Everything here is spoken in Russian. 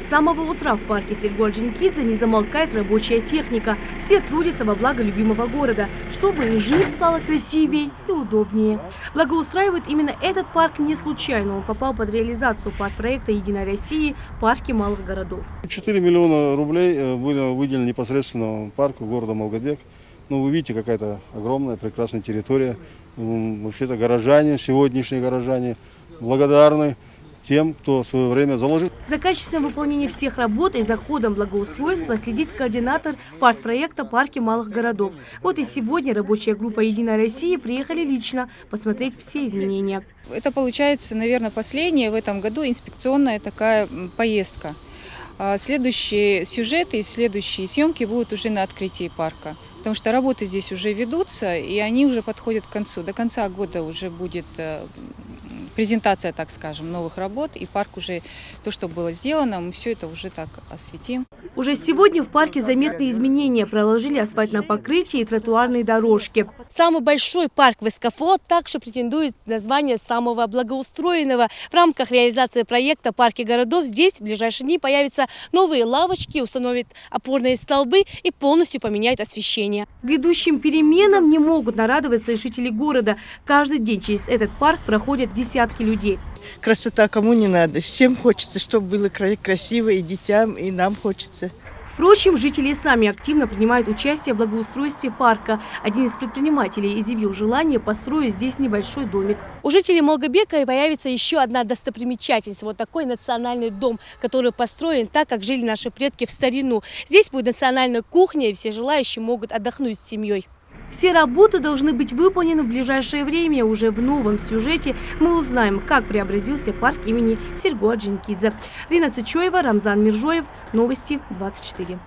самого утра в парке Серго-Орджоникидзе не замолкает рабочая техника. Все трудятся во благо любимого города, чтобы и жить стало красивее и удобнее. Благоустраивают именно этот парк не случайно. Он попал под реализацию парк-проекта «Единой России» парки малых городов. 4 миллиона рублей были выделены непосредственно парку города Малгобек. Ну, вы видите, какая-то огромная, прекрасная территория. Вообще-то горожане, сегодняшние горожане, благодарны тем, кто в свое время заложил. За качественное выполнение всех работ и за ходом благоустройства следит координатор парк-проекта «Парки малых городов». Вот и сегодня рабочая группа «Единой России» приехали лично посмотреть все изменения. Это получается, наверное, последняя в этом году инспекционная такая поездка. Следующие сюжеты и следующие съемки будут уже на открытии парка. Потому что работы здесь уже ведутся, и они уже подходят к концу. До конца года уже будет презентация, так скажем, новых работ. И парк уже, то, что было сделано, мы все это уже так осветим. Уже сегодня в парке заметные изменения. Проложили асфальтное покрытие и тротуарные дорожки. Самый большой парк в СКФО также претендует на звание самого благоустроенного. В рамках реализации проекта «Парки городов» здесь в ближайшие дни появятся новые лавочки, установят опорные столбы и полностью поменяют освещение. Грядущим переменам не могут нарадоваться и жители города. Каждый день через этот парк проходят десятки людей. Красота кому не надо. Всем хочется, чтобы было красиво, и детям, и нам хочется. Впрочем, жители сами активно принимают участие в благоустройстве парка. Один из предпринимателей изъявил желание построить здесь небольшой домик. У жителей Малгобека появится еще одна достопримечательность. Вот такой национальный дом, который построен так, как жили наши предки в старину. Здесь будет национальная кухня, и все желающие могут отдохнуть с семьей. Все работы должны быть выполнены в ближайшее время. Уже в новом сюжете мы узнаем, как преобразился парк имени Серго-Орджоникидзе. Рина Цычоева, Рамзан Миржоев. Новости 24.